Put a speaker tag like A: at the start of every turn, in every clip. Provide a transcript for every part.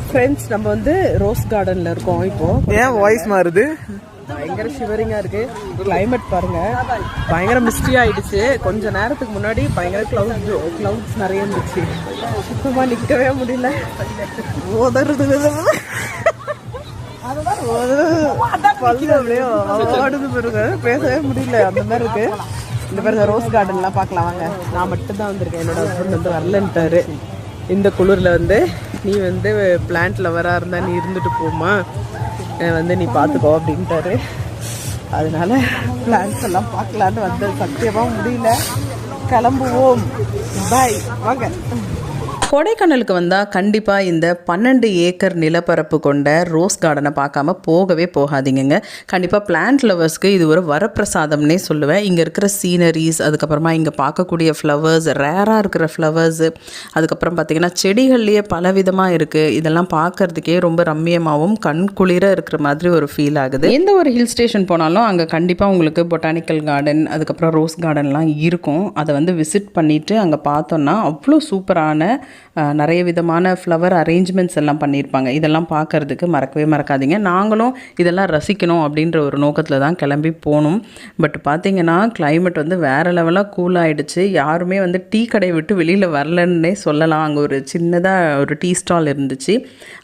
A: Friends, நம்ம வந்து rose கார்டன்ல இருக்கோம். இப்போ
B: ஏன் வாய்ஸ் மாறுது?
A: பயங்கர ஷிவரிங்கா இருக்கு. கிளைமேட் பாருங்க, பயங்கர மிஸ்டி ஆயிடுச்சு. கொஞ்ச நேரத்துக்கு முன்னாடி பயங்கர கிளவுட்ஸ் நிறைய இருந்துச்சு. சுத்தமா நிக்கவே முடியல. பேசவே முடியல, அந்த மாதிரி இருக்கு. இந்த பாருங்க, ரோஸ் கார்டன்லாம் பார்க்கலாம் வாங்க. நான் மட்டும் தான் வந்திருக்கேன், என்னோட ஹஸ்பண்ட் வந்து வரலன்ட்டாரு. இந்த குளிரில் வந்து நீ வந்து பிளான்ட் லவராக இருந்தால் நீ இருந்துட்டு போமா, வந்து நீ பார்த்துக்கோ அப்படின்ட்டாரு. அதனால பிளான்ட்ஸ் எல்லாம் பார்க்கலான்னு வந்து சத்தியமாக முடியல. கிளம்புவோம், பாய், வாங்க.
C: கொடைக்கானலுக்கு வந்தால் கண்டிப்பாக இந்த 12 ஏக்கர் நிலப்பரப்பு கொண்ட ரோஸ் கார்டனை பார்க்காம போகவே போகாதீங்க. கண்டிப்பாக பிளான்ட் லவர்ஸ்க்கு இது ஒரு வரப்பிரசாதம்னே சொல்லுவேன். இங்கே இருக்கிற சீனரிஸ், அதுக்கப்புறமா இங்கே பார்க்கக்கூடிய ஃப்ளவர்ஸ், ரேராக இருக்கிற ஃப்ளவர்ஸு, அதுக்கப்புறம் பார்த்திங்கன்னா செடிகள்லேயே பலவிதமாக இருக்குது. இதெல்லாம் பார்க்குறதுக்கே ரொம்ப ரம்மியமாகவும் கண் குளிர இருக்கிற மாதிரி ஒரு ஃபீல் ஆகுது. எந்த ஒரு ஹில் ஸ்டேஷன் போனாலும் அங்கே கண்டிப்பாக உங்களுக்கு பொட்டானிக்கல் கார்டன், அதுக்கப்புறம் ரோஸ் கார்டன்லாம் இருக்கும். அதை வந்து விசிட் பண்ணிவிட்டு அங்கே பார்த்தோன்னா அவ்வளோ சூப்பரான நிறைய விதமான ஃப்ளவர் அரேஞ்ச்மெண்ட்ஸ் எல்லாம் பண்ணியிருப்பாங்க. இதெல்லாம் பார்க்குறதுக்கு மறக்கவே மறக்காதீங்க. நாங்களும் இதெல்லாம் ரசிக்கணும் அப்படின்ற ஒரு நோக்கத்தில் தான் கிளம்பி போகணும். பட் பார்த்திங்கன்னா கிளைமேட் வந்து வேறு லெவலாக கூல் ஆகிடுச்சு. யாருமே வந்து டீ கடை விட்டு வெளியில் வரலன்னே சொல்லலாம். அங்கே ஒரு சின்னதாக ஒரு டீ ஸ்டால் இருந்துச்சு,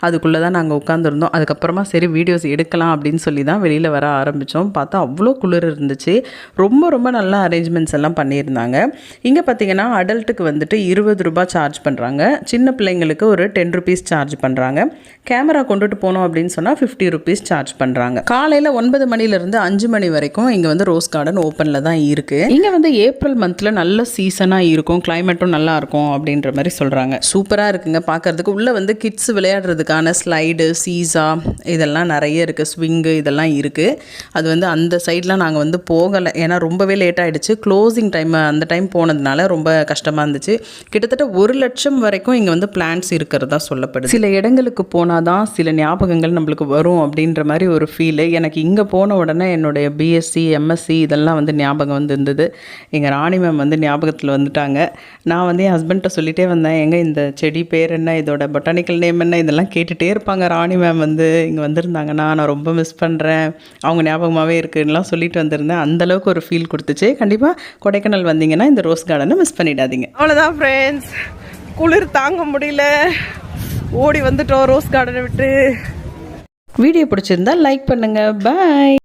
C: அதுக்குள்ளே தான் நாங்கள் உட்காந்துருந்தோம். அதுக்கப்புறமா சரி வீடியோஸ் எடுக்கலாம் அப்படின்னு சொல்லி தான் வெளியில் வர ஆரம்பித்தோம். பார்த்தா அவ்வளோ குளிர் இருந்துச்சு. ரொம்ப ரொம்ப நல்ல அரேஞ்ச்மெண்ட்ஸ் எல்லாம் பண்ணியிருந்தாங்க. இங்கே பார்த்திங்கன்னா அடல்ட்டுக்கு வந்துட்டு 20 ரூபாய் சார்ஜ் பண்ணுறாங்க. சின்ன பிள்ளைங்களுக்கு ஒரு 10 ருபீஸ் சார்ஜ் பண்ணுறாங்க. கேமரா கொண்டுட்டு போனோம் அப்படின்னு சொன்னால் 50 ருபீஸ் சார்ஜ் பண்ணுறாங்க. காலையில் 9 மணிலேருந்து 5 மணி வரைக்கும் இங்கே வந்து ரோஸ் கார்டன் ஓப்பனில் தான் இருக்குது. இங்கே வந்து ஏப்ரல் மந்தில் நல்ல சீசனாக இருக்கும், கிளைமேட்டும் நல்லா இருக்கும் அப்படின்ற மாதிரி சொல்கிறாங்க. சூப்பராக இருக்குங்க பார்க்குறதுக்கு. உள்ளே வந்து கிட்ஸ் விளையாடுறதுக்கான ஸ்லைடு, சீசா இதெல்லாம் நிறைய இருக்குது, ஸ்விங்கு இதெல்லாம் இருக்குது. அது வந்து அந்த சைட்லாம் நாங்கள் வந்து போகலை, ஏன்னா ரொம்பவே லேட் ஆகிடுச்சு. க்ளோசிங் டைம் அந்த டைம் போனதுனால ரொம்ப கஷ்டமாக இருந்துச்சு. கிட்டத்தட்ட 1 லட்சம் வரைக்கும் இங்கே வந்து பிளான்ட்ஸ் இருக்கிறதா சொல்லப்படுது. சில இடங்களுக்கு போனால் தான் சில ஞாபகங்கள் நம்மளுக்கு வரும் அப்படின்ற மாதிரி ஒரு ஃபீலு. எனக்கு இங்கே போன உடனே என்னுடைய பிஎஸ்சி, எம்எஸ்சி இதெல்லாம் வந்து ஞாபகம் வந்து இருந்தது. எங்கள் ராணி மேம் வந்து ஞாபகத்தில் வந்துட்டாங்க. நான் வந்து என் ஹஸ்பண்ட்டை சொல்லிகிட்டே வந்தேன், எங்கே இந்த செடி பேர் என்ன, இதோட பொட்டானிக்கல் நேம் என்ன, இதெல்லாம் கேட்டுகிட்டே இருப்பாங்க. ராணி மேம் வந்து இங்கே வந்திருந்தாங்கன்னா நான் ரொம்ப மிஸ் பண்ணுறேன், அவங்க ஞாபகமாகவே இருக்குன்னெலாம் சொல்லிட்டு வந்திருந்தேன். அந்தளவுக்கு ஒரு ஃபீல் கொடுத்துச்சு. கண்டிப்பாக கொடைக்கானல் வந்தீங்கன்னா இந்த ரோஸ் கார்டனை மிஸ் பண்ணிடாதீங்க.
A: அவ்வளோதான் ஃப்ரெண்ட்ஸ், குளிர் தாங்க முடியல, ஓடி வந்துட்டோம் ரோஸ் கார்டனை விட்டு.
C: வீடியோ பிடிச்சிருந்தா லைக் பண்ணுங்கள். பாய்.